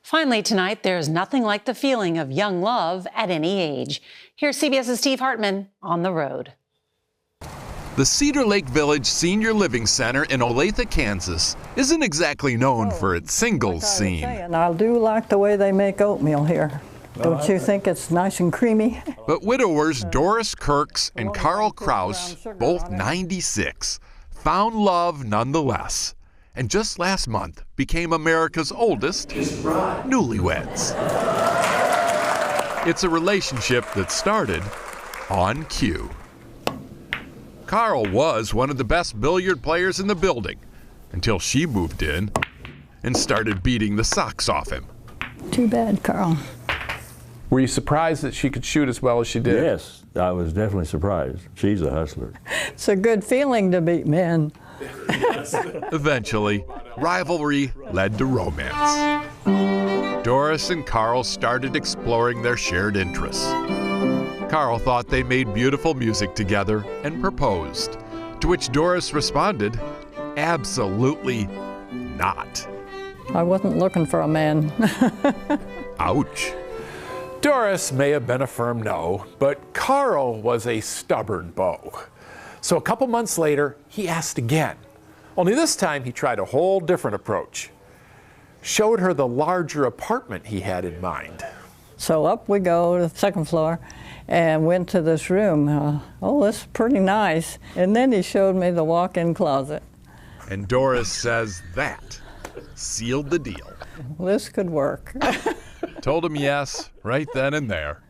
Finally tonight, there's nothing like the feeling of young love at any age. Here's CBS's Steve Hartman on the road. The Cedar Lake Village Senior Living Center in Olathe, Kansas, isn't exactly known for its singles scene. And I do like the way they make oatmeal here. Don't you think it's nice and creamy? But widowers Doris Kirks and Carl Kraus, both 96, found love nonetheless. And just last month became America's oldest newlyweds. It's a relationship that started on cue. Carl was one of the best billiard players in the building until she moved in and started beating the socks off him. Too bad, Carl. Were you surprised that she could shoot as well as she did? Yes, I was definitely surprised. She's a hustler. It's a good feeling to beat men. Eventually, rivalry led to romance. Doris and Carl started exploring their shared interests. Carl thought they made beautiful music together and proposed, to which Doris responded, absolutely not. I wasn't looking for a man. Ouch. Doris may have been a firm no, but Carl was a stubborn beau. So a couple months later, he asked again. Only this time he tried a whole different approach. Showed her the larger apartment he had in mind. So up we go to the second floor and went to this room. Oh, this is pretty nice. And then he showed me the walk-in closet. And Doris says that sealed the deal. This could work. Told him yes, right then and there.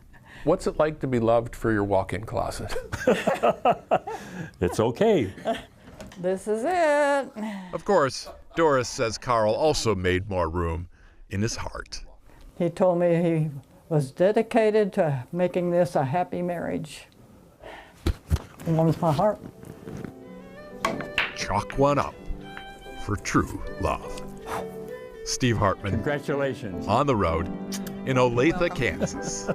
What's it like to be loved for your walk-in closet? It's okay. This is it. Of course, Doris says Carl also made more room in his heart. He told me he was dedicated to making this a happy marriage. It warms my heart. Chalk one up for true love. Steve Hartman. Congratulations. On the road in Olathe, Kansas.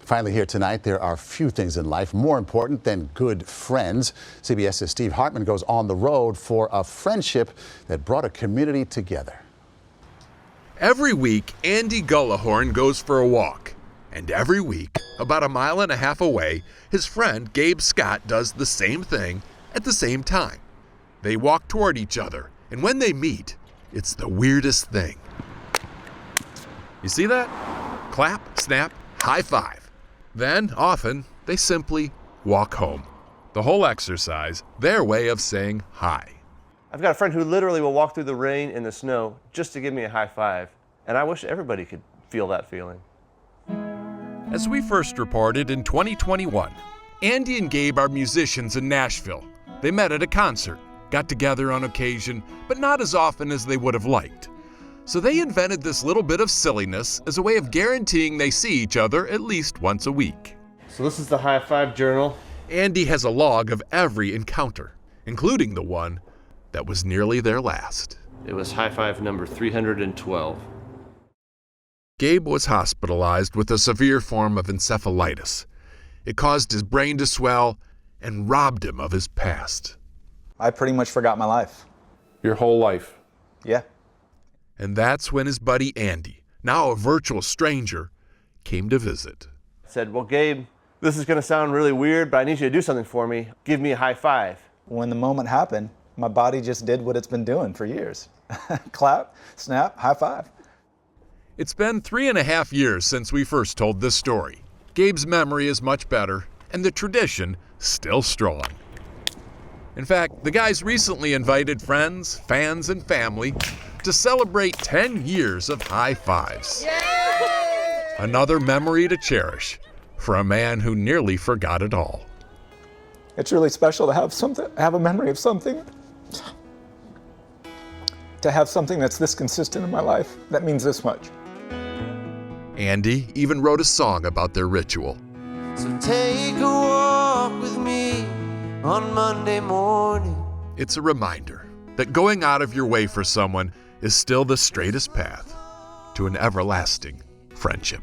Finally here tonight, there are few things in life more important than good friends. CBS's Steve Hartman goes on the road for a friendship that brought a community together. Every week, Andy Gullahorn goes for a walk. And every week, about a mile and a half away, his friend Gabe Scott does the same thing at the same time. They walk toward each other, and when they meet, it's the weirdest thing. You see that? Clap, snap, high five. Then, often, they simply walk home. The whole exercise, their way of saying hi. I've got a friend who literally will walk through the rain and the snow just to give me a high five. And I wish everybody could feel that feeling. As we first reported in 2021, Andy and Gabe are musicians in Nashville. They met at a concert, got together on occasion, but not as often as they would have liked. So they invented this little bit of silliness as a way of guaranteeing they see each other at least once a week. So this is the high five journal. Andy has a log of every encounter, including the one that was nearly their last. It was high five number 312. Gabe was hospitalized with a severe form of encephalitis. It caused his brain to swell and robbed him of his past. I pretty much forgot my life. Your whole life? Yeah. And that's when his buddy Andy, now a virtual stranger, came to visit. I said, well, Gabe, this is going to sound really weird, but I need you to do something for me. Give me a high five. When the moment happened, my body just did what it's been doing for years. Clap, snap, high five. It's been 3.5 years since we first told this story. Gabe's memory is much better, and the tradition still strong. In fact, the guys recently invited friends, fans, and family to celebrate 10 years of high fives. Yay! Another memory to cherish for a man who nearly forgot it all. It's really special to have a memory of something. To have something that's this consistent in my life, that means this much. Andy even wrote a song about their ritual. So take a walk with me on Monday morning. It's a reminder that going out of your way for someone is still the straightest path to an everlasting friendship.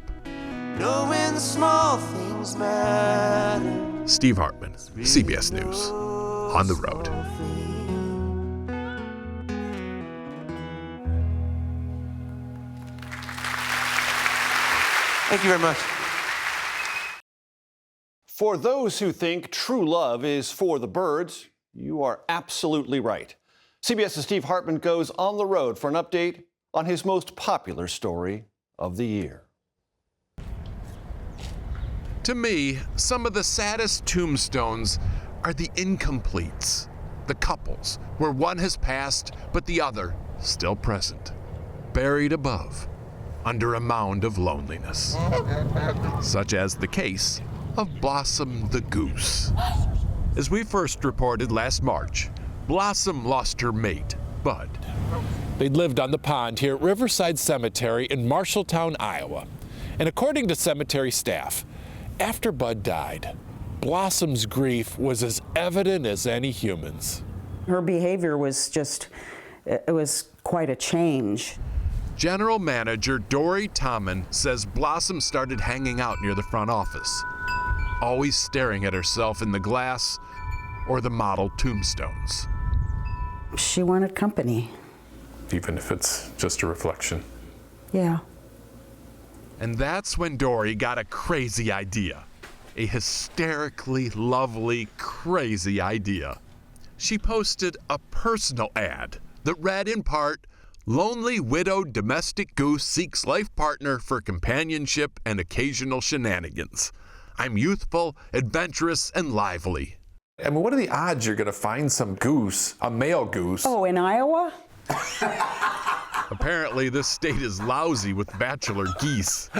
Knowing the small things matter. Steve Hartman, CBS News, on the road. Thank you very much. For those who think true love is for the birds, you are absolutely right. CBS's Steve Hartman goes on the road for an update on his most popular story of the year. To me, some of the saddest tombstones are the incompletes, the couples where one has passed but the other still present, buried above, under a mound of loneliness, such as the case of Blossom the goose. As we first reported last March, Blossom lost her mate, Bud. They'd lived on the pond here at Riverside Cemetery in Marshalltown, Iowa. And according to cemetery staff, after Bud died, Blossom's grief was as evident as any human's. Her behavior was it was quite a change. General Manager Dory Tommen says Blossom started hanging out near the front office, always staring at herself in the glass or the model tombstones. She wanted company. Even if it's just a reflection. Yeah. And that's when Dory got a crazy idea. A hysterically lovely, crazy idea. She posted a personal ad that read in part, "Lonely widowed domestic goose seeks life partner for companionship and occasional shenanigans. I'm youthful, adventurous, and lively." I mean, what are the odds you're going to find some goose, a male goose? Oh, in Iowa? Apparently, this state is lousy with bachelor geese.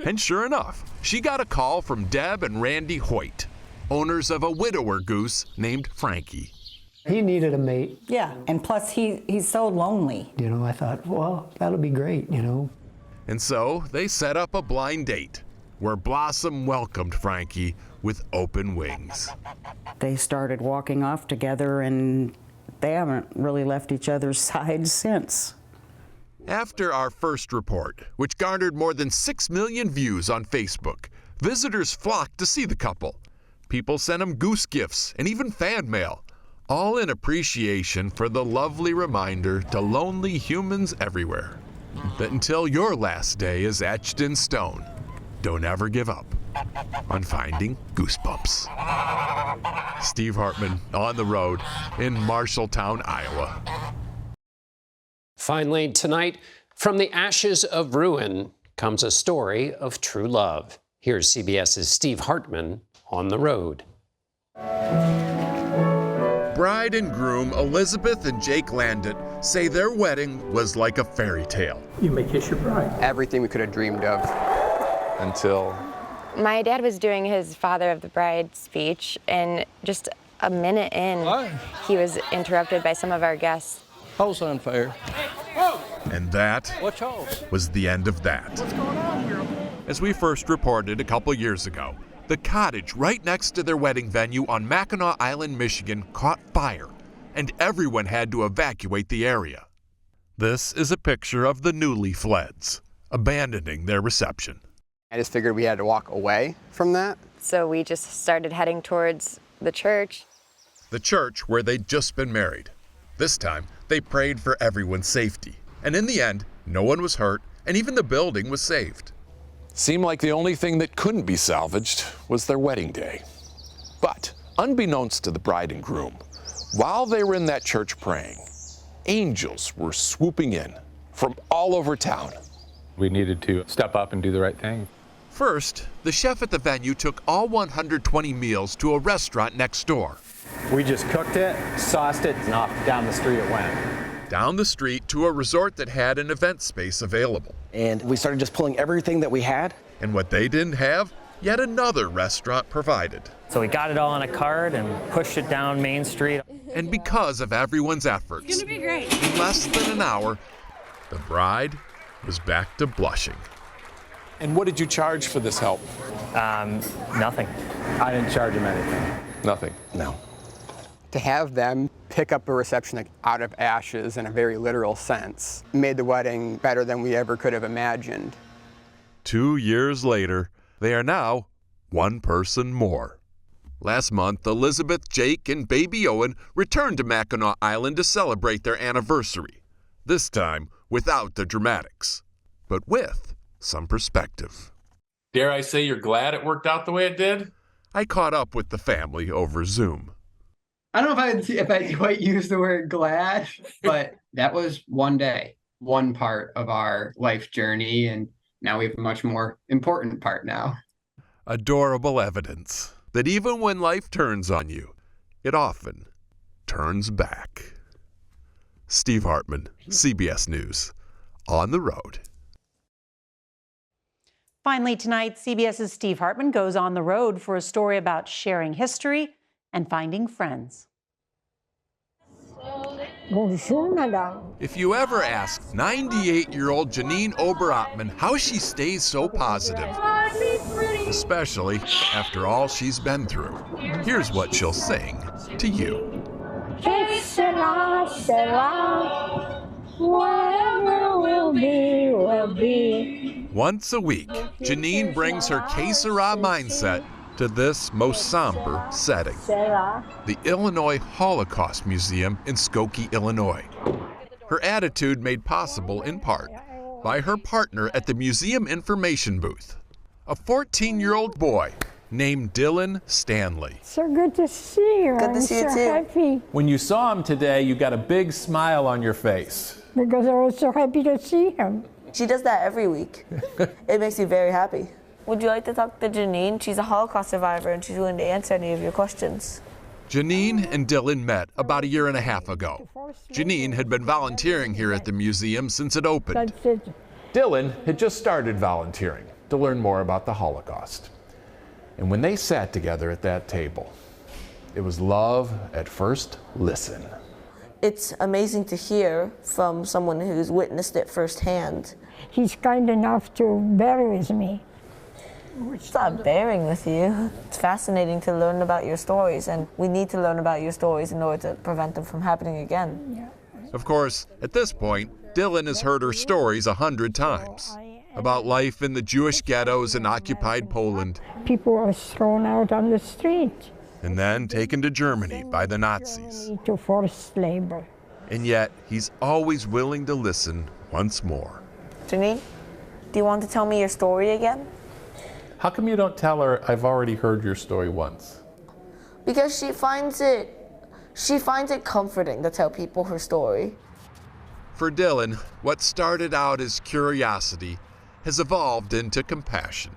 And sure enough, she got a call from Deb and Randy Hoyt, owners of a widower goose named Frankie. He needed a mate. Yeah, and plus he's so lonely. You know, I thought, well, that'll be great, you know. And so they set up a blind date where Blossom welcomed Frankie with open wings. They started walking off together and they haven't really left each other's sides since. After our first report, which garnered more than 6 million views on Facebook, visitors flocked to see the couple. People sent them goose gifts and even fan mail, all in appreciation for the lovely reminder to lonely humans everywhere that until your last day is etched in stone, don't ever give up on finding goosebumps. Steve Hartman on the road in Marshalltown, Iowa. Finally, tonight, from the ashes of ruin comes a story of true love. Here's CBS's Steve Hartman on the road. Bride and groom Elizabeth and Jake Landit say their wedding was like a fairy tale. You may kiss your bride. Everything we could have dreamed of. Until my dad was doing his father of the bride speech, and just a minute in, he was interrupted by some of our guests. House on fire. And that was the end of that. What's going on here? As we first reported a couple years ago, the cottage right next to their wedding venue on Mackinac Island, Michigan caught fire, and everyone had to evacuate the area. This is a picture of the newlyweds abandoning their reception. I just figured we had to walk away from that. So we just started heading towards the church. The church where they'd just been married. This time, they prayed for everyone's safety. And in the end, no one was hurt, and even the building was saved. seemed like the only thing that couldn't be salvaged was their wedding day. But unbeknownst to the bride and groom, while they were in that church praying, angels were swooping in from all over town. We needed to step up and do the right thing. First, the chef at the venue took all 120 meals to a restaurant next door. We just cooked it, sauced it, and off down the street it went. Down the street to a resort that had an event space available. And we started just pulling everything that we had. And what they didn't have, yet another restaurant provided. So we got it all on a cart and pushed it down Main Street. And because of everyone's efforts, it's gonna be great. In less than an hour, the bride was back to blushing. And what did you charge for this help? Nothing. I didn't charge him anything. Nothing? No. To have them pick up a reception like out of ashes in a very literal sense made the wedding better than we ever could have imagined. 2 years later, they are now one person more. Last month, Elizabeth, Jake, and baby Owen returned to Mackinac Island to celebrate their anniversary. This time, without the dramatics, but with some perspective. Dare I say you're glad it worked out the way it did? I caught up with the family over Zoom. I don't know if I quite use the word glad, but that was one day, one part of our life journey, and now we have a much more important part now. Adorable evidence that even when life turns on you, it often turns back. Steve Hartman, CBS News, on the road. Finally tonight, CBS's Steve Hartman goes on the road for a story about sharing history and finding friends. If you ever ask 98-year-old Janine Ober-Ottman how she stays so positive, especially after all she's been through, here's what she'll sing to you. Whatever will be, will be. Once a week, Janine brings her que sera mindset to this most somber setting, the Illinois Holocaust Museum in Skokie, Illinois. Her attitude made possible in part by her partner at the museum information booth, a 14-year-old boy named Dylan Stanley. So good to see you. Good to see you too. Happy When you saw him today, you got a big smile on your face. because I was so happy to see him. She does that every week. It makes me very happy. Would you like to talk to Janine? She's a Holocaust survivor and she's willing to answer any of your questions. Janine and Dylan met about a year and a half ago. Janine had been volunteering here at the museum since it opened. Dylan had just started volunteering to learn more about the Holocaust. And when they sat together at that table, it was love at first listen. It's amazing to hear from someone who's witnessed it firsthand. He's kind enough to bear with me. It's not bearing with you. It's fascinating to learn about your stories, and we need to learn about your stories in order to prevent them from happening again. Of course, at this point, Dylan has heard her stories 100 times about life in the Jewish ghettos in occupied Poland. People were thrown out on the street. And then taken to Germany by the Nazis. To forced labor. And yet, he's always willing to listen once more. Janine, do you want to tell me your story again? How come you don't tell her I've already heard your story once? Because she finds it comforting to tell people her story. For Dylan, what started out as curiosity has evolved into compassion,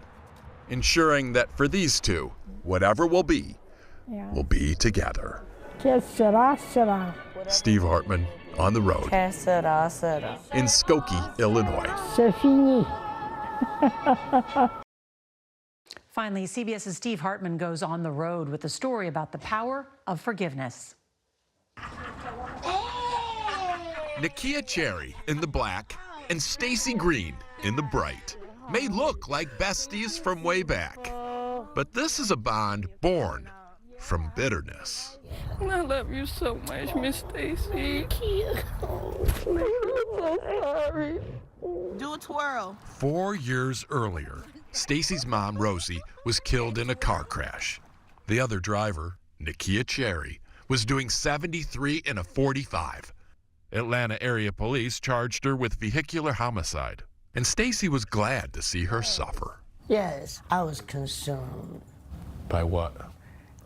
ensuring that for these two, whatever will be together. Que sera, sera. Steve Hartman, on the road. Que sera, sera. In Skokie, Illinois. C'est fini. Finally, CBS's Steve Hartman goes on the road with a story about the power of forgiveness. Nakia Cherry in the black and Stacy Green in the bright may look like besties from way back, but this is a bond born from bitterness. I love you so much, Miss Stacy. I'm so sorry. Do a twirl. 4 years earlier, Stacy's mom, Rosie, was killed in a car crash. The other driver, Nakia Cherry, was doing 73 in a 45. Atlanta area police charged her with vehicular homicide, and Stacy was glad to see her suffer. Yes, I was consumed. By what?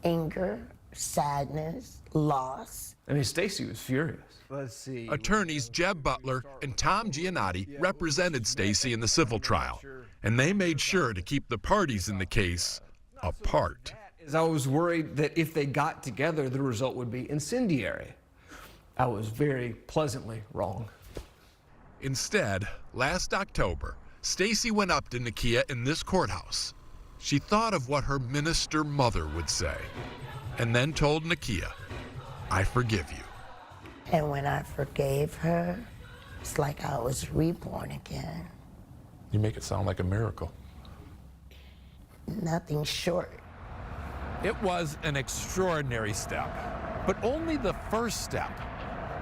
Anger, sadness, loss. I mean, Stacy was furious. Let's see. Attorneys Jeb Butler and Tom Giannotti represented Stacy in the civil trial, and they made sure to keep the parties in the case apart. I was worried that if they got together, the result would be incendiary. I was very pleasantly wrong. Instead, last October, Stacy went up to Nakia in this courthouse. She thought of what her minister mother would say, and then told Nakia, "I forgive you." And when I forgave her, it's like I was reborn again. You make it sound like a miracle. Nothing short. It was an extraordinary step, but only the first step.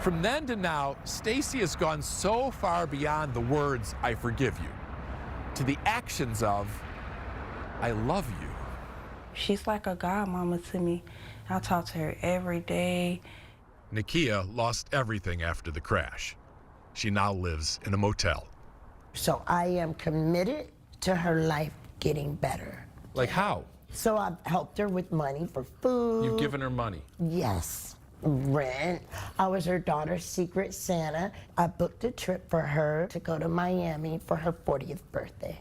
From then to now, Stacy has gone so far beyond the words, "I forgive you," to the actions of, "I love you." She's like a godmama to me. I talk to her every day. Nakia lost everything after the crash. She now lives in a motel. So I am committed to her life getting better. Like how? So I've helped her with money for food. You've given her money? Yes. Rent. I was her daughter's secret Santa. I booked a trip for her to go to Miami for her 40th birthday.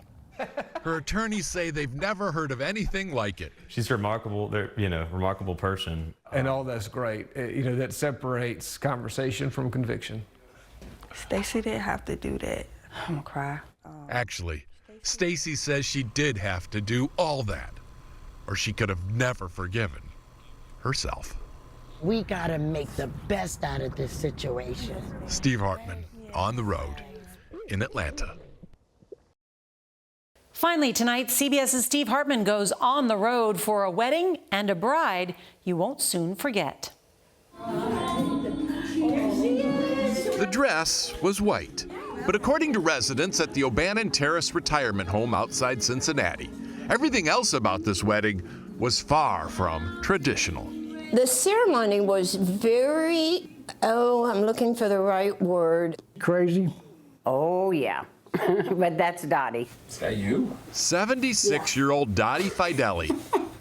Her attorneys say they've never heard of anything like it. She's remarkable, remarkable person. And all that's great. That separates conversation from conviction. Stacy didn't have to do that. I'm gonna cry. Actually, Stacy says she did have to do all that, or she could have never forgiven herself. We gotta make the best out of this situation. Steve Hartman, on the road in Atlanta. Finally tonight, CBS's Steve Hartman goes on the road for a wedding and a bride you won't soon forget. The dress was white, but according to residents at the Auburn Terrace retirement home outside Cincinnati, everything else about this wedding was far from traditional. The ceremony was very, I'm looking for the right word. Crazy? Oh, yeah. But that's Dottie. Is that you? 76-year-old Dottie Fideli,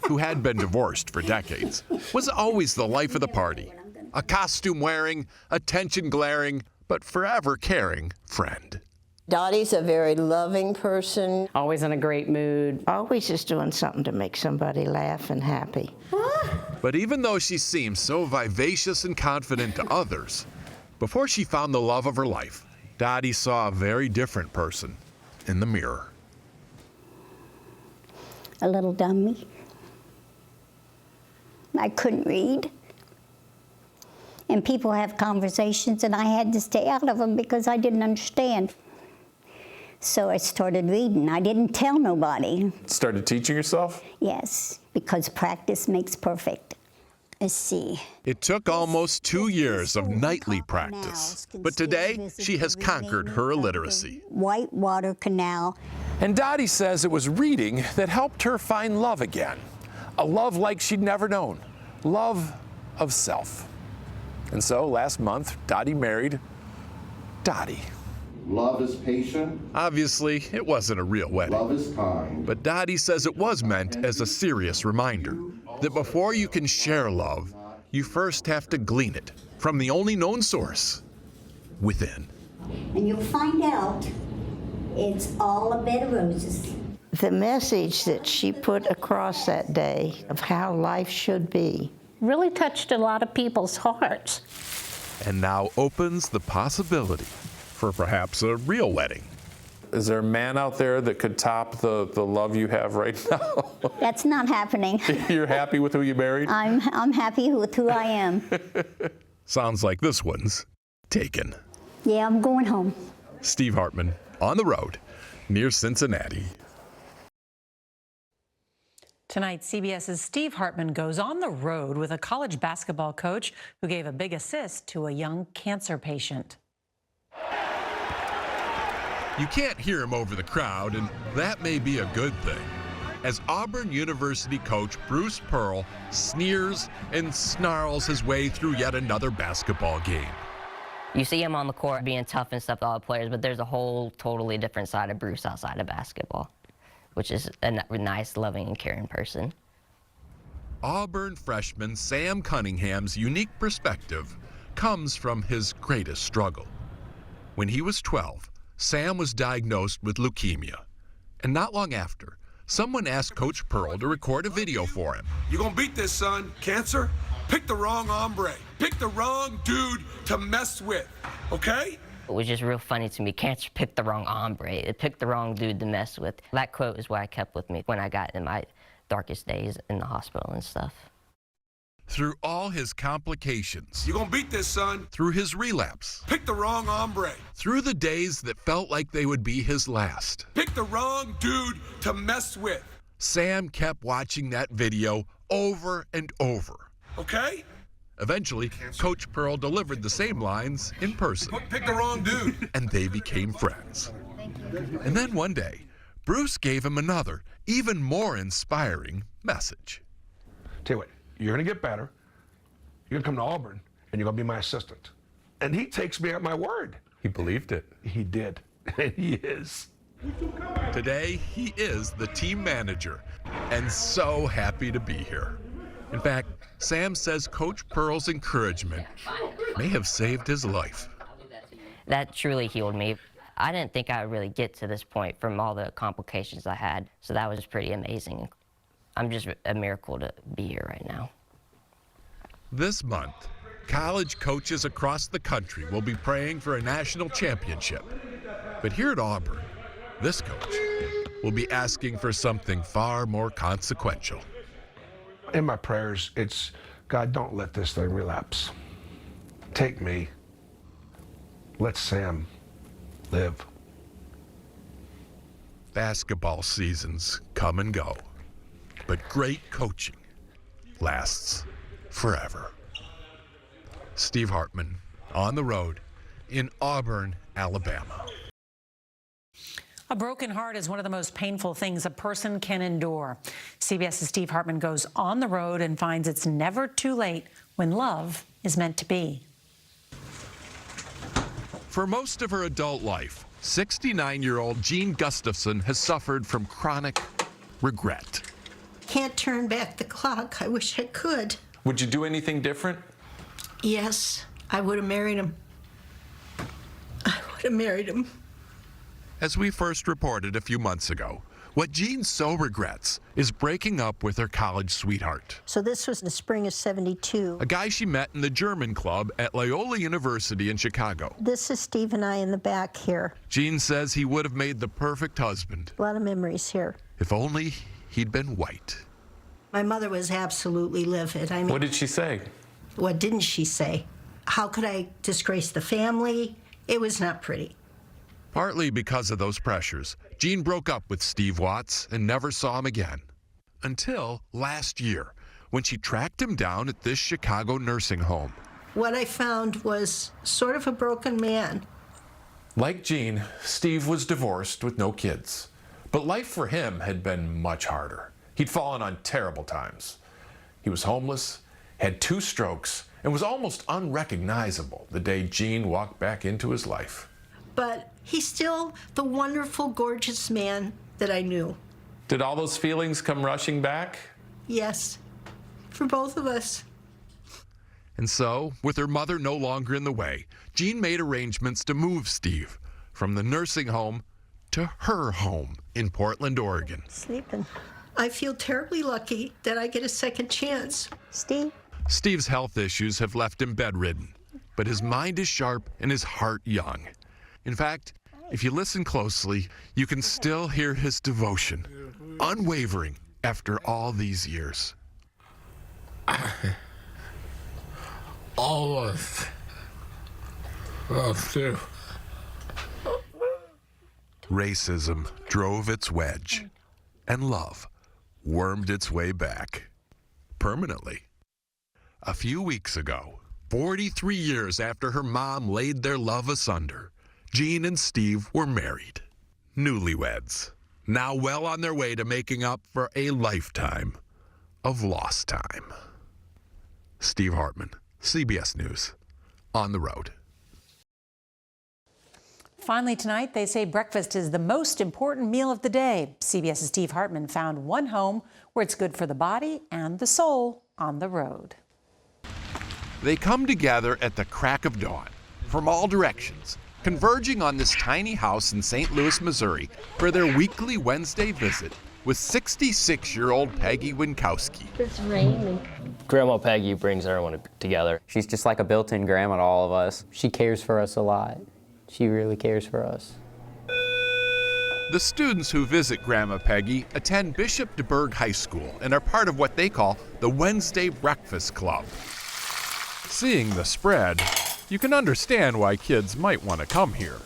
who had been divorced for decades, was always the life of the party. A costume-wearing, attention-glaring, but forever caring friend. Dottie's a very loving person. Always in a great mood. Always just doing something to make somebody laugh and happy. But even though she seemed so vivacious and confident to others, before she found the love of her life, Dottie saw a very different person in the mirror. A little dummy. I couldn't read. And people have conversations, and I had to stay out of them because I didn't understand. So I started reading. I didn't tell nobody. Started teaching yourself? Yes, because practice makes perfect. Let's see. It took almost 2 years of nightly practice, but today she has conquered her illiteracy. Whitewater Canal. And Dottie says it was reading that helped her find love again. A love like she'd never known. Love of self. And so last month, Dottie married Dottie. Love is patient. Obviously, it wasn't a real wedding. Love is kind. But Dottie says it was meant as a serious reminder that before you can share love, you first have to glean it from the only known source, within. And you'll find out it's all a bed of roses. The message that she put across that day of how life should be really touched a lot of people's hearts. And now opens the possibility for perhaps a real wedding. Is there a man out there that could top the love you have right now? That's not happening. You're happy with who you married? I'm happy with who I am. Sounds like this one's taken. Yeah, I'm going home. Steve Hartman, on the road, near Cincinnati. Tonight, CBS's Steve Hartman goes on the road with a college basketball coach who gave a big assist to a young cancer patient. You can't hear him over the crowd, and that may be a good thing, as Auburn University coach Bruce Pearl sneers and snarls his way through yet another basketball game. You see him on the court being tough and stuff to all the players, but there's a whole totally different side of Bruce outside of basketball, which is a nice, loving, and caring person. Auburn freshman Sam Cunningham's unique perspective comes from his greatest struggle. When he was 12, Sam was diagnosed with leukemia, and not long after, someone asked Coach Pearl to record a video for him. You're gonna beat this, son. Cancer? Pick the wrong hombre. Pick the wrong dude to mess with, okay? It was just real funny to me. Cancer picked the wrong hombre. It picked the wrong dude to mess with. That quote is what I kept with me when I got in my darkest days in the hospital and stuff. Through all his complications. You're gonna beat this, son. Through his relapse. Pick the wrong hombre. Through the days that felt like they would be his last. Pick the wrong dude to mess with. Sam kept watching that video over and over. Okay? Eventually, Coach Pearl delivered the same lines in person. Pick the wrong dude. And they became friends. And then one day, Bruce gave him another, even more inspiring message. Tell you what, you're gonna get better. You're gonna come to Auburn, and you're gonna be my assistant. And he takes me at my word. He believed it. He did. And he is. Today, he is the team manager and so happy to be here. In fact, Sam says Coach Pearl's encouragement may have saved his life. That truly healed me. I didn't think I would really get to this point from all the complications I had, so that was pretty amazing. I'm just a miracle to be here right now. This month, college coaches across the country will be praying for a national championship. But here at Auburn, this coach will be asking for something far more consequential. In my prayers, it's, God, don't let this thing relapse. Take me. Let Sam live. Basketball seasons come and go, but great coaching lasts forever. Steve Hartman, on the road in Auburn, Alabama. A broken heart is one of the most painful things a person can endure. CBS's Steve Hartman goes on the road and finds it's never too late when love is meant to be. For most of her adult life, 69-year-old Jean Gustafson has suffered from chronic regret. Can't turn back the clock. I wish I could. Would you do anything different? Yes, I would have married him. I would have married him. As we first reported a few months ago, what Jean so regrets is breaking up with her college sweetheart, So this was the spring of '72. a guy she met in the German club at Loyola University in Chicago. This is Steve and I in the back here. Jean says he would have made the perfect husband A lot of memories here. if only he'd been white. My mother was absolutely livid. I mean, What did she say? what didn't she say? How could I disgrace the family? It was not pretty. Partly because of those pressures, Jean broke up with Steve Watts and never saw him again. Until last year, when she tracked him down at this Chicago nursing home. What I found was sort of a broken man. Like Jean, Steve was divorced with no kids. But life for him had been much harder. He'd fallen on terrible times. He was homeless, had 2 strokes, and was almost unrecognizable the day Jean walked back into his life. But he's still the wonderful, gorgeous man that I knew. Did all those feelings come rushing back? Yes, for both of us. And so, with her mother no longer in the way, Jean made arrangements to move Steve from the nursing home to her home in Portland, Oregon. Sleeping. I feel terribly lucky that I get a second chance. Steve? Steve's health issues have left him bedridden, but his mind is sharp and his heart young. In fact, if you listen closely, you can still hear his devotion, unwavering after all these years. I always love you. Racism drove its wedge, and love wormed its way back, permanently. A few weeks ago, 43 years after her mom laid their love asunder, Jean and Steve were married. Newlyweds, now well on their way to making up for a lifetime of lost time. Steve Hartman, CBS News, on the road. Finally tonight, they say breakfast is the most important meal of the day. CBS's Steve Hartman found one home where it's good for the body and the soul on the road. They come together at the crack of dawn from all directions, converging on this tiny house in St. Louis, Missouri, for their weekly Wednesday visit with 66-year-old Peggy Winkowski. It's raining. Grandma Peggy brings everyone together. She's just like a built-in grandma to all of us. She cares for us a lot. She really cares for us. The students who visit Grandma Peggy attend Bishop DeBerg High School and are part of what they call the Wednesday Breakfast Club. Seeing the spread, you can understand why kids might want to come here.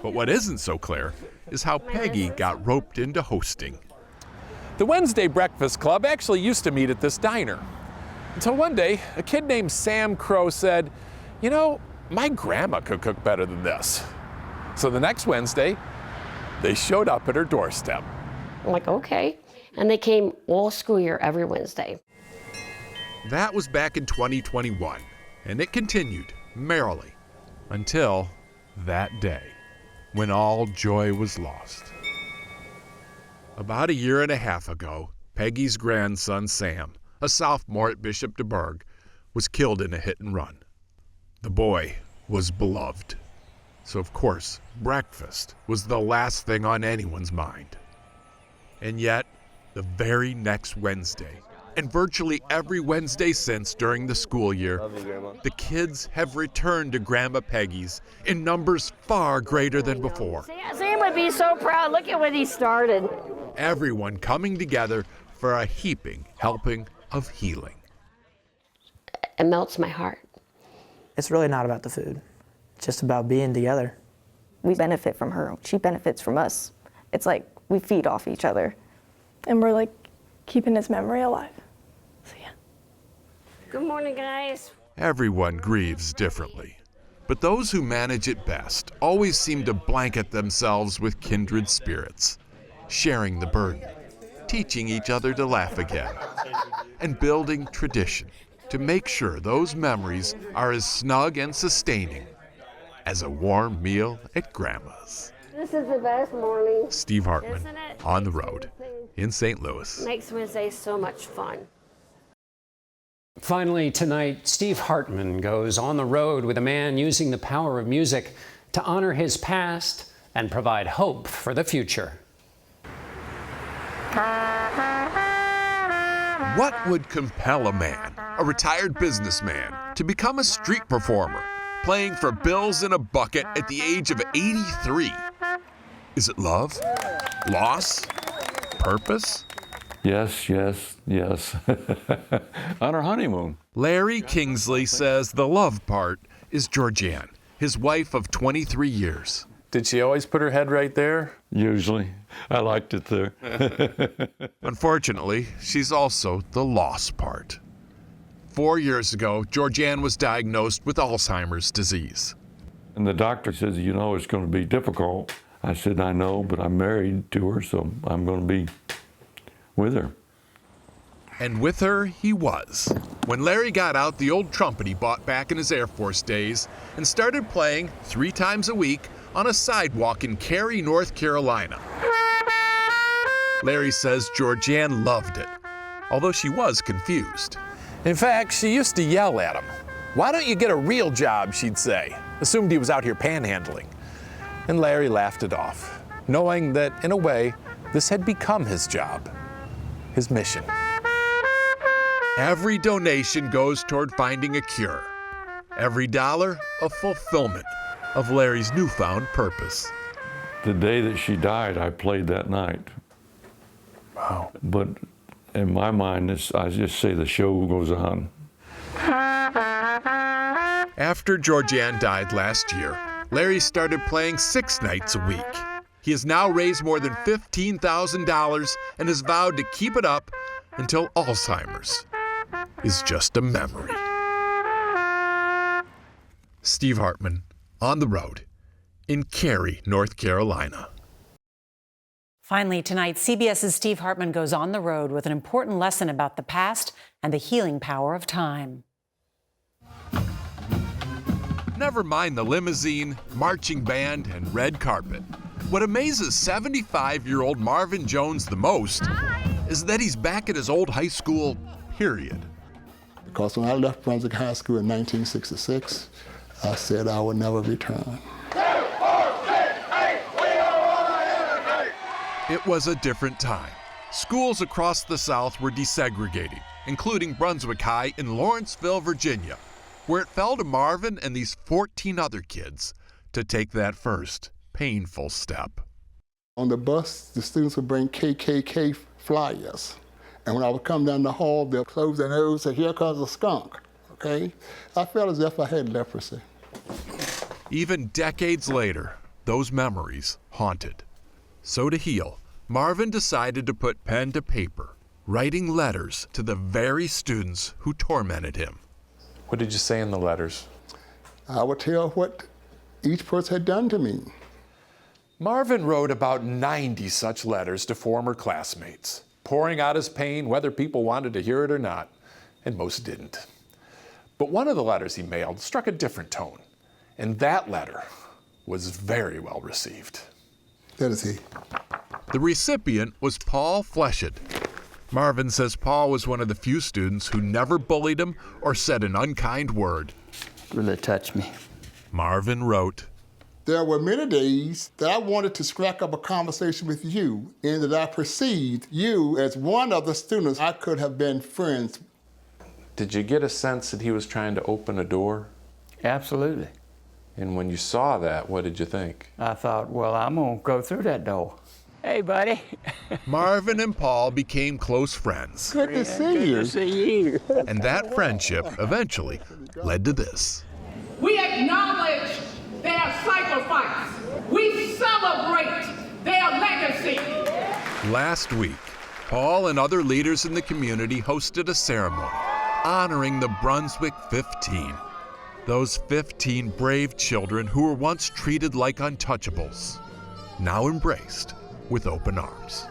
But what isn't so clear is how Peggy got roped into hosting. The Wednesday Breakfast Club actually used to meet at this diner. Until one day, a kid named Sam Crow said, "You know, my grandma could cook better than this." So the next Wednesday, they showed up at her doorstep. I'm like, okay. And they came all school year every Wednesday. That was back in 2021, and it continued merrily until that day. when all joy was lost. About a year and a half ago, Peggy's grandson, Sam, a sophomore at Bishop DeBerg, was killed in a hit and run. The boy was beloved. So, of course, breakfast was the last thing on anyone's mind. And yet, the very next Wednesday, and virtually every Wednesday since during the school year, the kids have returned to Grandma Peggy's in numbers far greater than before. Sam would be so proud. Look at what he started. Everyone coming together for a heaping helping of healing. It melts my heart. It's really not about the food. It's just about being together. We benefit from her. She benefits from us. It's like we feed off each other. And we're like keeping his memory alive. So yeah. Good morning, guys. Everyone grieves differently, but those who manage it best always seem to blanket themselves with kindred spirits, sharing the burden, teaching each other to laugh again, and building tradition to make sure those memories are as snug and sustaining as a warm meal at Grandma's. This is the best morning. Steve Hartman, on the road in St. Louis. Makes Wednesday so much fun. Finally tonight, Steve Hartman goes on the road with a man using the power of music to honor his past and provide hope for the future. What would compel a man, a retired businessman, to become a street performer, playing for bills in a bucket at the age of 83? Is it love? Loss? Purpose? Yes, yes, yes. On our honeymoon. Larry Kingsley says the love part is Georgianne, his wife of 23 years. Did she always put her head right there? Usually. I liked it there. Unfortunately, she's also the loss part. 4 years ago, Georgianne was diagnosed with Alzheimer's disease. And the doctor says, you know, it's going to be difficult. I said, I know, but I'm married to her, so I'm going to be with her. And with her, he was. When Larry got out the old trumpet he bought back in his Air Force days and started playing 3 times a week on a sidewalk in Cary, North Carolina. Larry says Georgianne loved it, although she was confused. In fact, she used to yell at him. "Why don't you get a real job?" she'd say. Assumed he was out here panhandling. And Larry laughed it off, knowing that, in a way, this had become his job, his mission. Every donation goes toward finding a cure. Every dollar, a fulfillment of Larry's newfound purpose. The day that she died, I played that night. Wow. But in my mind, I just say the show goes on. After Georgianne died last year, Larry started playing 6 nights a week. He has now raised more than $15,000 and has vowed to keep it up until Alzheimer's is just a memory. Steve Hartman, on the road in Cary, North Carolina. Finally tonight, CBS's Steve Hartman goes on the road with an important lesson about the past and the healing power of time. Never mind the limousine, marching band, and red carpet. What amazes 75-year-old Marvin Jones the most is that he's back at his old high school, period. Because when I left Brunswick High School in 1966, I said I would never return. It was a different time. Schools across the South were desegregating, including Brunswick High in Lawrenceville, Virginia, where it fell to Marvin and these 14 other kids to take that first painful step. On the bus, the students would bring KKK flyers. And when I would come down the hall, they'll close their nose and say, "Here comes a skunk," okay? I felt as if I had leprosy. Even decades later, those memories haunted. So to heal, Marvin decided to put pen to paper, writing letters to the very students who tormented him. What did you say in the letters? I would tell what each person had done to me. Marvin wrote about 90 such letters to former classmates, pouring out his pain whether people wanted to hear it or not, and most didn't. But one of the letters he mailed struck a different tone, and that letter was very well received. That is he. The recipient was Paul Fleshett. Marvin says Paul was one of the few students who never bullied him or said an unkind word. Really touched me. Marvin wrote, "There were many days that I wanted to strike up a conversation with you, and that I perceived you as one of the students I could have been friends." Did you get a sense that he was trying to open a door? Absolutely. And when you saw that, what did you think? I thought, well, I'm going to go through that door. Hey, buddy. Marvin and Paul became close friends. Good to see you. Good to see you. And that friendship eventually led to this. We acknowledge their sacrifice. We celebrate their legacy. Last week, Paul and other leaders in the community hosted a ceremony honoring the Brunswick 15. Those 15 brave children who were once treated like untouchables, now embraced with open arms.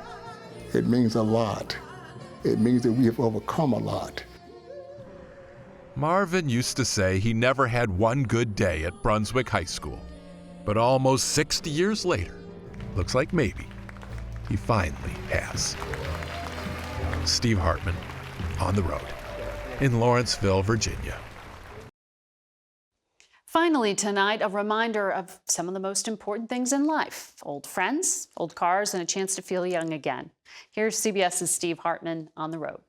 It means a lot. It means that we have overcome a lot. Marvin used to say he never had one good day at Brunswick High School, but almost 60 years later, looks like maybe he finally has. Steve Hartman, On the Road, in Lawrenceville, Virginia. Finally tonight, a reminder of some of the most important things in life. Old friends, old cars, and a chance to feel young again. Here's CBS's Steve Hartman on the road.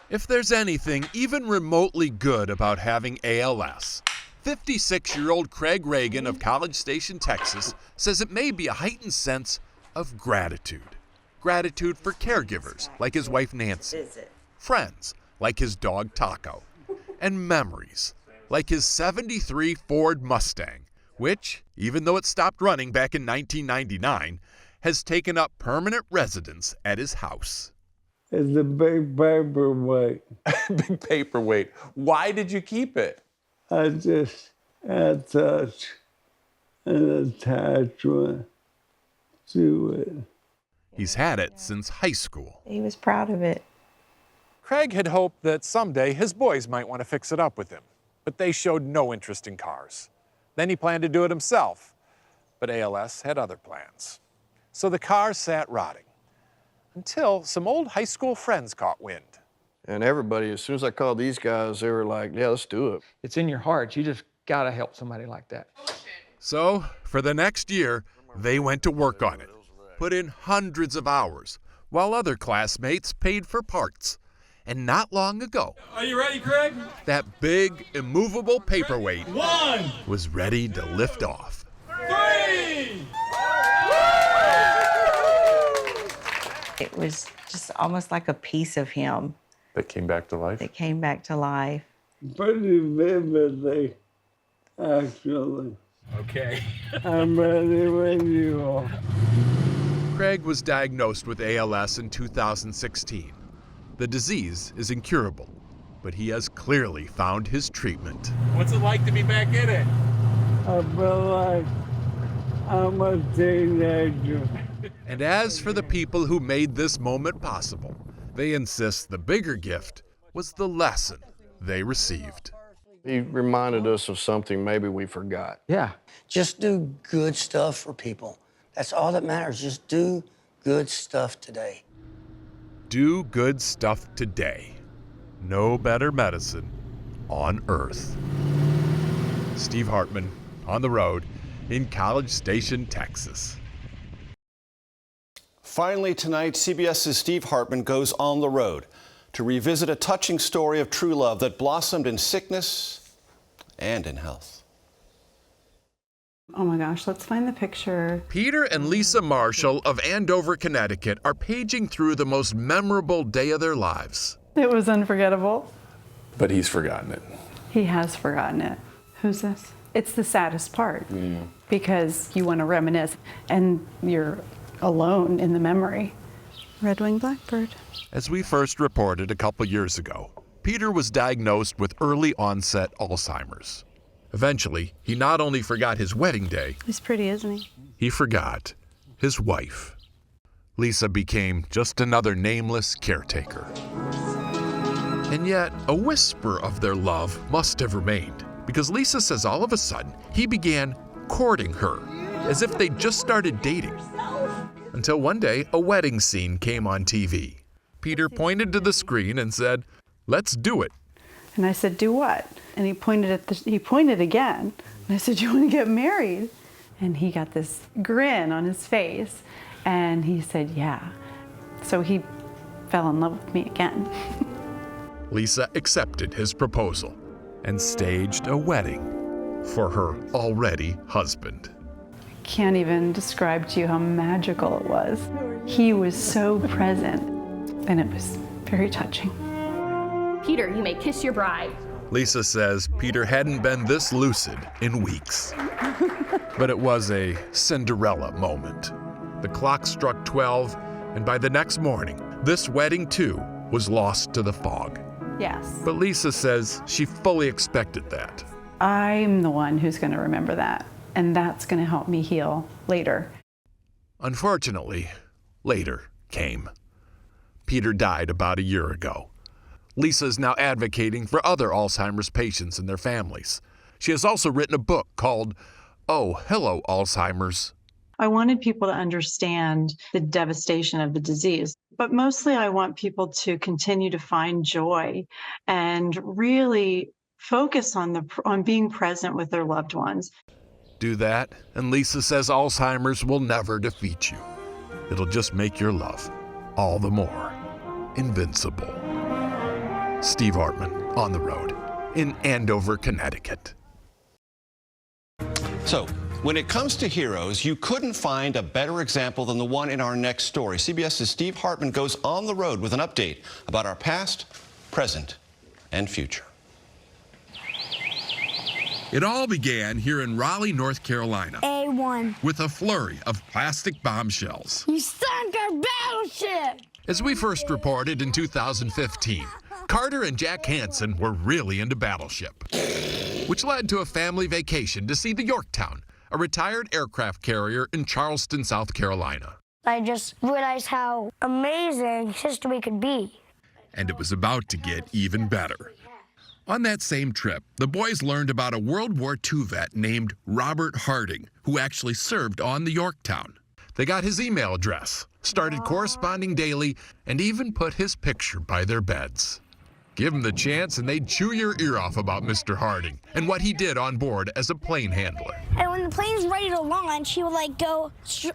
If there's anything even remotely good about having ALS, 56-year-old Craig Reagan of College Station, Texas, says it may be a heightened sense of gratitude. Gratitude for caregivers, like his wife Nancy, friends, like his dog Taco, and memories, like his '73 Ford Mustang, which, even though it stopped running back in 1999, has taken up permanent residence at his house. It's a big paperweight. Big paperweight. Why did you keep it? I just had such an attachment to it. He's had it since high school. He was proud of it. Craig had hoped that someday his boys might want to fix it up with him, but they showed no interest in cars. Then he planned to do it himself, but ALS had other plans. So the car sat rotting, until some old high school friends caught wind. And everybody, as soon as I called these guys, they were like, yeah, let's do it. It's in your heart. You just gotta help somebody like that. So, for the next year, they went to work on it, put in hundreds of hours, while other classmates paid for parts. And not long ago, are you ready, Craig? that big, immovable paperweight One, was ready to lift off. 3! It was just almost like a piece of him That came back to life? that came back to life. Pretty vividly, actually. Okay. I'm ready when you are. Craig was diagnosed with ALS in 2016. The disease is incurable, but he has clearly found his treatment. What's it like to be back in it? I feel like I'm a teenager. And as for the people who made this moment possible, they insist the bigger gift was the lesson they received. He reminded us of something maybe we forgot. Yeah. Just do good stuff for people. That's all that matters. Just do good stuff today. Do good stuff today. No better medicine on earth. Steve Hartman, On the Road, in College Station, Texas. Finally tonight, CBS's Steve Hartman goes on the road to revisit a touching story of true love that blossomed in sickness and in health. Oh my gosh, let's find the picture. Peter and Lisa Marshall of Andover, Connecticut are paging through the most memorable day of their lives. It was unforgettable. But he's forgotten it. He has forgotten it. Who's this? It's the saddest part because you want to reminisce and you're alone in the memory. Red-winged blackbird. As we first reported a couple years ago, Peter was diagnosed with early onset Alzheimer's. Eventually, he not only forgot his wedding day, He's pretty, isn't he? he forgot his wife. Lisa became just another nameless caretaker. And yet, a whisper of their love must have remained, because Lisa says all of a sudden he began courting her, as if they'd just started dating. Until one day, a wedding scene came on TV. Peter pointed to the screen and said, "Let's do it." And I said, "Do what?" And he pointed again. And I said, "You want to get married?" And he got this grin on his face. And he said, "Yeah." So he fell in love with me again. Lisa accepted his proposal and staged a wedding for her already husband. Can't even describe to you how magical it was. He was so present, and it was very touching. Peter, you may kiss your bride. Lisa says Peter hadn't been this lucid in weeks. But it was a Cinderella moment. The clock struck 12, and by the next morning, this wedding too was lost to the fog. Yes. But Lisa says she fully expected that. I'm the one who's going to remember that, and that's going to help me heal later. Unfortunately, later came. Peter died about a year ago. Lisa is now advocating for other Alzheimer's patients and their families. She has also written a book called "Oh, Hello, Alzheimer's." I wanted people to understand the devastation of the disease, but mostly I want people to continue to find joy and really focus on being present with their loved ones. Do that, and Lisa says Alzheimer's will never defeat you. It'll just make your love all the more invincible. Steve Hartman, On the Road, in Andover, Connecticut. So, when it comes to heroes, you couldn't find a better example than the one in our next story. CBS's Steve Hartman goes on the road with an update about our past, present, and future. It all began here in Raleigh, North Carolina, A1. with a flurry of plastic bombshells. You sunk our battleship! As we first reported in 2015, Carter and Jack Hansen were really into Battleship, which led to a family vacation to see the Yorktown, a retired aircraft carrier in Charleston, South Carolina. I just realized how amazing history could be. And it was about to get even better. On that same trip, the boys learned about a World War II vet named Robert Harding, who actually served on the Yorktown. They got his email address, started corresponding daily, and even put his picture by their beds. Give them the chance and they'd chew your ear off about Mr. Harding and what he did on board as a plane handler. And when the plane's ready to launch, he would go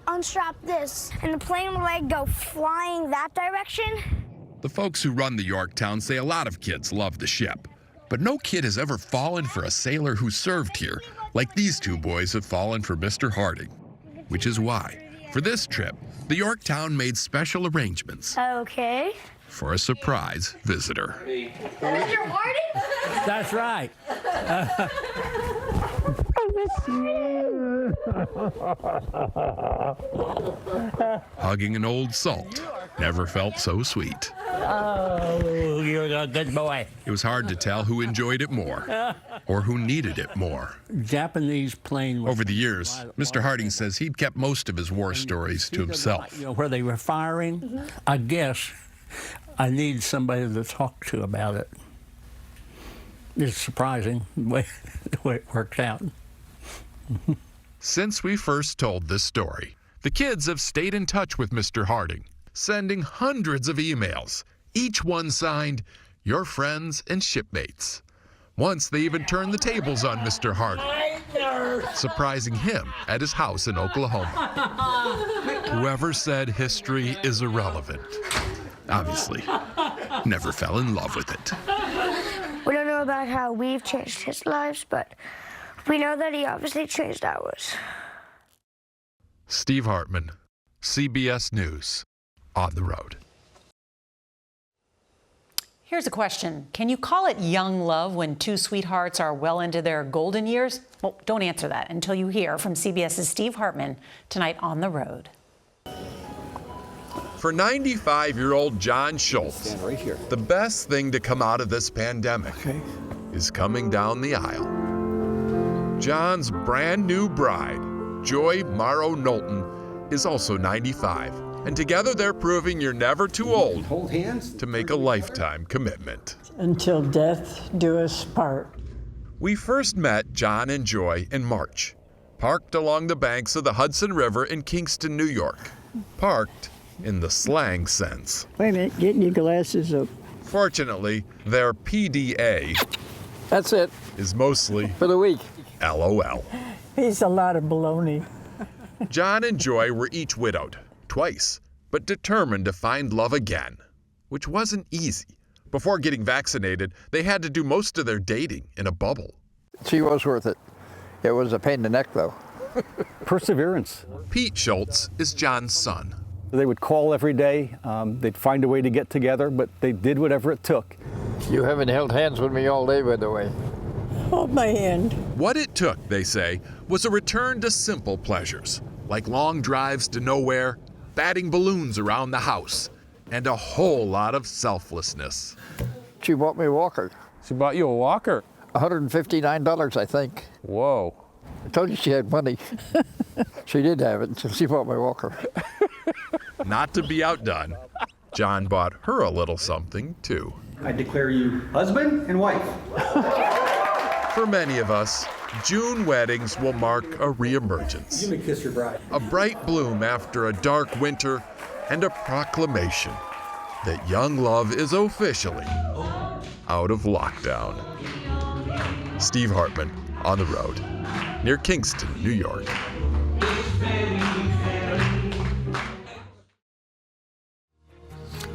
unstrap this, and the plane would go flying that direction. The folks who run the Yorktown say a lot of kids love the ship, but no kid has ever fallen for a sailor who served here like these two boys have fallen for Mr. Harding, which is why, for this trip, the Yorktown made special arrangements Okay. for a surprise visitor. Mr. Harding? That's right. Hugging an old salt never felt so sweet. Oh, you're a good boy. It was hard to tell who enjoyed it more or who needed it more. Japanese plane. Over the years, Mr. Harding says he'd kept most of his war stories to himself. You know, where they were firing, I guess I need somebody to talk to about it. It's surprising the way it worked out. Since we first told this story, the kids have stayed in touch with Mr. Harding, sending hundreds of emails, each one signed, "Your friends and shipmates." Once they even turned the tables on Mr. Harding, surprising him at his house in Oklahoma. Whoever said history is irrelevant, obviously, never fell in love with it. We don't know about how we've changed his lives, but we know that he obviously changed ours. Steve Hartman, CBS News, On the Road. Here's a question. Can you call it young love when two sweethearts are well into their golden years? Well, don't answer that until you hear from CBS's Steve Hartman tonight on the road. For 95-year-old John Schultz, the best thing to come out of this pandemic is coming down the aisle. John's brand new bride, Joy Morrow Knowlton, is also 95. And together they're proving you're never too old to make a lifetime commitment. Until death do us part. We first met John and Joy in March, parked along the banks of the Hudson River in Kingston, New York. Parked in the slang sense. Wait a minute, getting your glasses up. Fortunately, their PDA That's it. is mostly For the week. LOL. He's a lot of baloney. John and Joy were each widowed, twice, but determined to find love again, which wasn't easy. Before getting vaccinated, they had to do most of their dating in a bubble. She was worth it. It was a pain in the neck, though. Perseverance. Pete Schultz is John's son. They would call every day. They'd find a way to get together, but they did whatever it took. You haven't held hands with me all day, by the way. Hold my hand. What it took, they say, was a return to simple pleasures, like long drives to nowhere, batting balloons around the house, and a whole lot of selflessness. She bought me a walker. She bought you a walker? $159, I think. Whoa. I told you she had money. She did have it, so she bought my walker. Not to be outdone, John bought her a little something, too. I declare you husband and wife. For many of us, June weddings will mark a reemergence. You may kiss your bride. A bright bloom after a dark winter, and a proclamation that young love is officially out of lockdown. Steve Hartman, on the road, near Kingston, New York.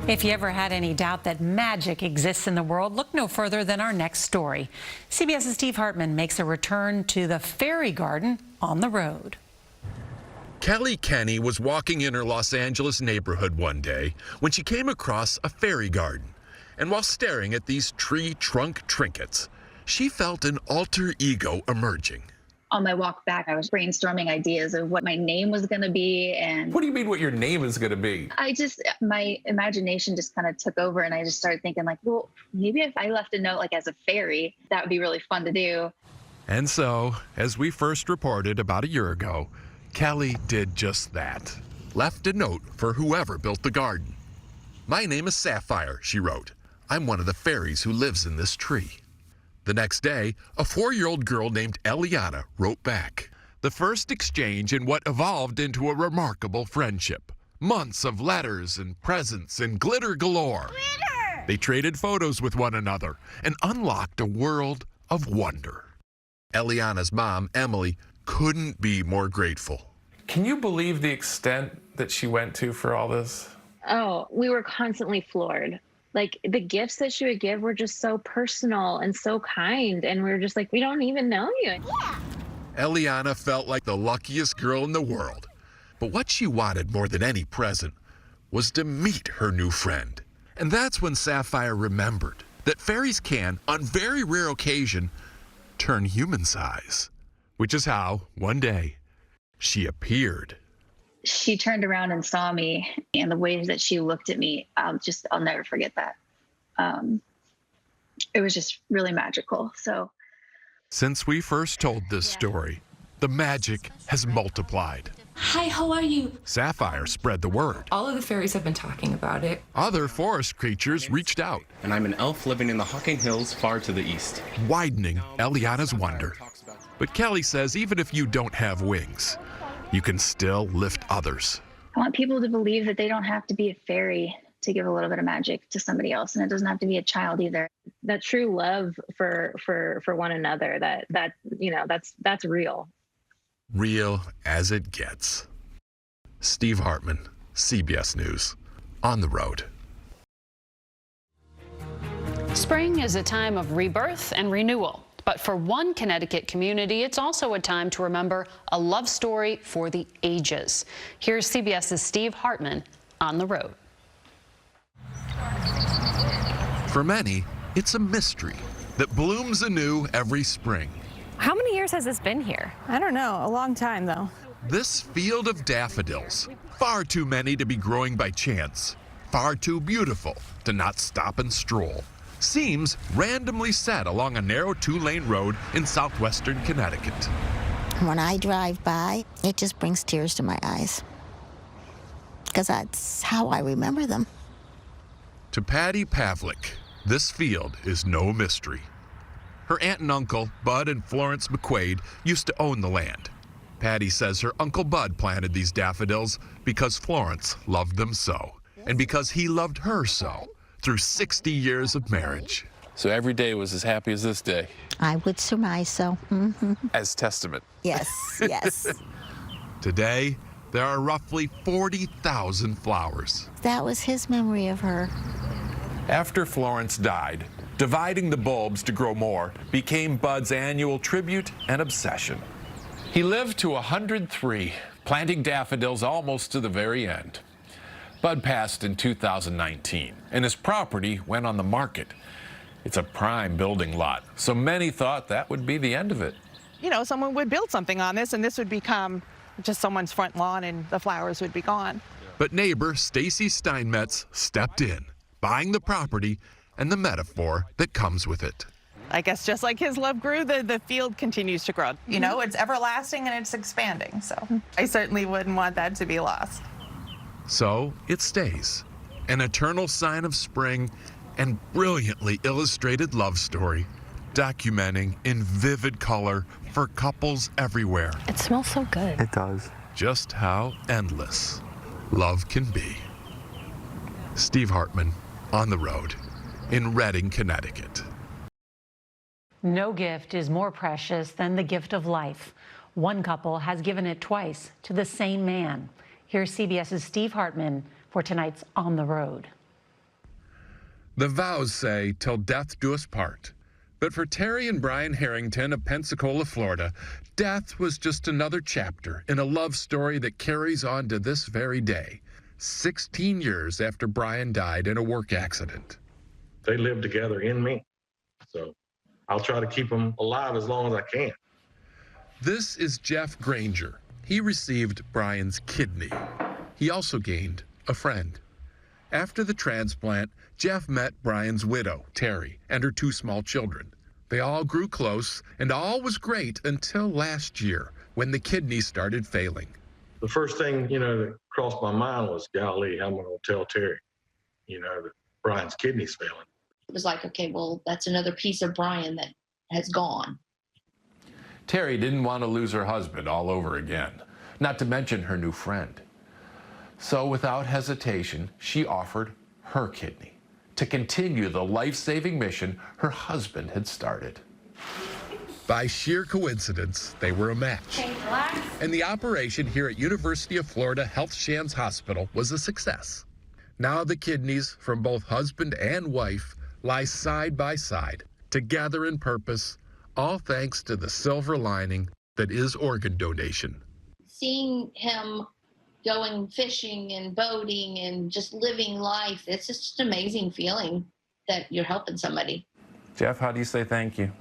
If you ever had any doubt that magic exists in the world, look no further than our next story. CBS's Steve Hartman makes a return to the fairy garden on the road. Kelly Kenny was walking in her Los Angeles neighborhood one day when she came across a fairy garden. And while staring at these tree trunk trinkets, she felt an alter ego emerging. On my walk back, I was brainstorming ideas of what my name was going to be. And What do you mean what your name is going to be? my imagination just kind of took over, and I just started thinking like, well, maybe if I left a note like as a fairy, that would be really fun to do. And so, as we first reported about a year ago, Kelly did just that. Left a note for whoever built the garden. "My name is Sapphire," she wrote. "I'm one of the fairies who lives in this tree." The next day, a 4-year-old girl named Eliana wrote back. The first exchange in what evolved into a remarkable friendship. Months of letters and presents and glitter galore. Glitter! They traded photos with one another and unlocked a world of wonder. Eliana's mom, Emily, couldn't be more grateful. Can you believe the extent that she went to for all this? Oh, we were constantly floored. Like the gifts that she would give were just so personal and so kind. And we were just like, we don't even know you. Yeah. Eliana felt like the luckiest girl in the world. But what she wanted more than any present was to meet her new friend. And that's when Sapphire remembered that fairies can, on very rare occasion, turn human size. Which is how, one day, she appeared. She turned around and saw me, and the way that she looked at me, I'll never forget that. It was just really magical. So, Since we first told this story, the magic has multiplied. Hi, how are you? Sapphire spread the word. All of the fairies have been talking about it. Other forest creatures reached out, And I'm an elf living in the Hocking Hills far to the east. widening Eliana's wonder. But Kelly says even if you don't have wings, you can still lift others. I want people to believe that they don't have to be a fairy to give a little bit of magic to somebody else, and it doesn't have to be a child either. That true love for one another, that's real. Real as it gets. Steve Hartman, CBS News, on the road. Spring is a time of rebirth and renewal. But for one Connecticut community, it's also a time to remember a love story for the ages. Here's CBS's Steve Hartman on the road. For many, it's a mystery that blooms anew every spring. How many years has this been here? I don't know, a long time though. This field of daffodils, far too many to be growing by chance, far too beautiful to not stop and stroll, seems randomly set along a narrow 2-lane road in southwestern Connecticut. When I drive by, it just brings tears to my eyes, because that's how I remember them. To Patty Pavlik, this field is no mystery. Her aunt and uncle, Bud and Florence McQuaid, used to own the land. Patty says her Uncle Bud planted these daffodils because Florence loved them so, and because he loved her so, through 60 years of marriage. So every day was as happy as this day? I would surmise so. As testament? Yes, yes. Today, there are roughly 40,000 flowers. That was his memory of her. After Florence died, dividing the bulbs to grow more became Bud's annual tribute and obsession. He lived to 103, planting daffodils almost to the very end. Bud passed in 2019, and his property went on the market. It's a prime building lot, so many thought that would be the end of it. You know, someone would build something on this, and this would become just someone's front lawn, and the flowers would be gone. But neighbor Stacy Steinmetz stepped in, buying the property and the metaphor that comes with it. I guess just like his love grew, the field continues to grow. You know, it's everlasting and it's expanding, so I certainly wouldn't want that to be lost. So it stays, an eternal sign of spring and brilliantly illustrated love story, documenting in vivid color for couples everywhere. It smells so good. It does. Just how endless love can be. Steve Hartman, On the Road, in Redding, Connecticut. No gift is more precious than the gift of life. One couple has given it twice to the same man. Here's CBS's Steve Hartman for tonight's On the Road. The vows say, "Till death do us part." But for Terry and Brian Harrington of Pensacola, Florida, death was just another chapter in a love story that carries on to this very day, 16 years after Brian died in a work accident. They live together in me, so I'll try to keep them alive as long as I can. This is Jeff Granger. He received Brian's kidney. He also gained a friend. After the transplant, Jeff met Brian's widow, Terry, and her 2 small children. They all grew close, and all was great until last year, when the kidney started failing. The first thing, that crossed my mind was, golly, how am I going to tell Terry, that Brian's kidney's failing? It was like, okay, well, that's another piece of Brian that has gone. Terry didn't want to lose her husband all over again, not to mention her new friend. So without hesitation, she offered her kidney to continue the life-saving mission her husband had started. By sheer coincidence, they were a match. And the operation here at University of Florida Health Shands Hospital was a success. Now the kidneys from both husband and wife lie side by side, together in purpose, all thanks to the silver lining that is organ donation. Seeing him going fishing and boating and just living life, it's just an amazing feeling that you're helping somebody. Jeff, how do you say thank you?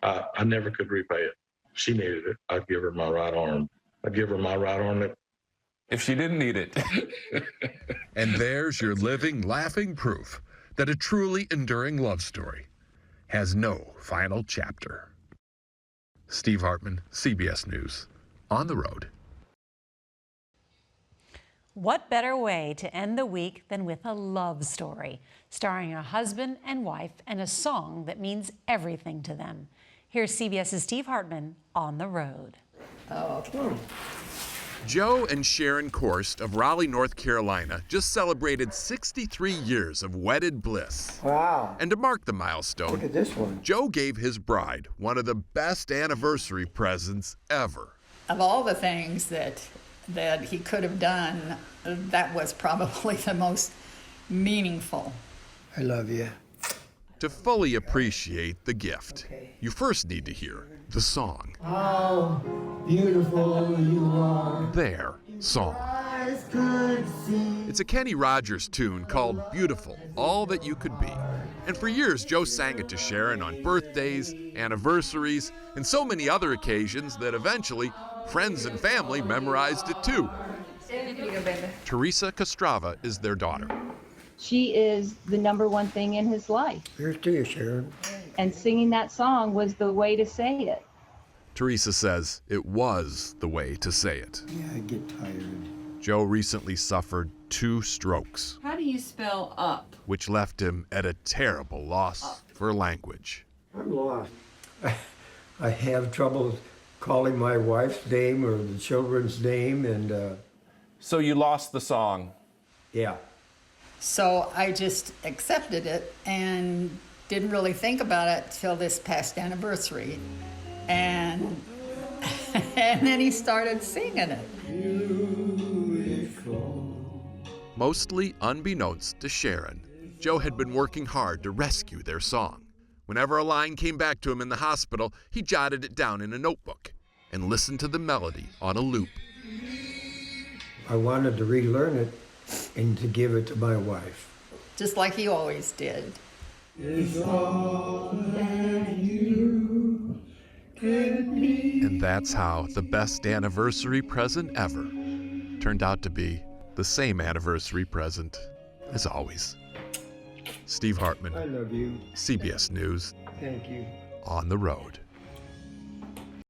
I never could repay it. She needed it. I'd give her my right arm. I'd give her my right arm if she didn't need it. And there's your living, laughing proof that a truly enduring love story has no final chapter. Steve Hartman, CBS News, On the Road. What better way to end the week than with a love story, starring a husband and wife and a song that means everything to them. Here's CBS's Steve Hartman, On the Road. Joe and Sharon Korst of Raleigh, North Carolina, just celebrated 63 years of wedded bliss. Wow. And to mark the milestone, Look at this one. Joe gave his bride one of the best anniversary presents ever. Of all the things that he could have done, that was probably the most meaningful. I love you. To fully appreciate the gift, you first need to hear the song. How beautiful you are. Their song. Eyes could see. It's a Kenny Rogers tune called Beautiful, All That You Could Be. And for years, Joe sang it to Sharon on birthdays, anniversaries, and so many other occasions that eventually friends and family memorized it too. Teresa Castrava is their daughter. She is the #1 thing in his life. Here's to you, Sharon. And singing that song was the way to say it. Teresa says it was the way to say it. Yeah, I get tired. Joe recently suffered 2 strokes. How do you spell up? Which left him at a terrible loss for language. I'm lost. I have trouble calling my wife's name or the children's name, and So you lost the song. yeah. So I just accepted it and didn't really think about it till this past anniversary. And and then he started singing it. Mostly unbeknownst to Sharon, Joe had been working hard to rescue their song. Whenever a line came back to him in the hospital, he jotted it down in a notebook and listened to the melody on a loop. I wanted to relearn it and to give it to my wife. Just like he always did. It's all that you can be. And that's how the best anniversary present ever turned out to be the same anniversary present as always. Steve Hartman, I love you. CBS News, Thank you. on the road.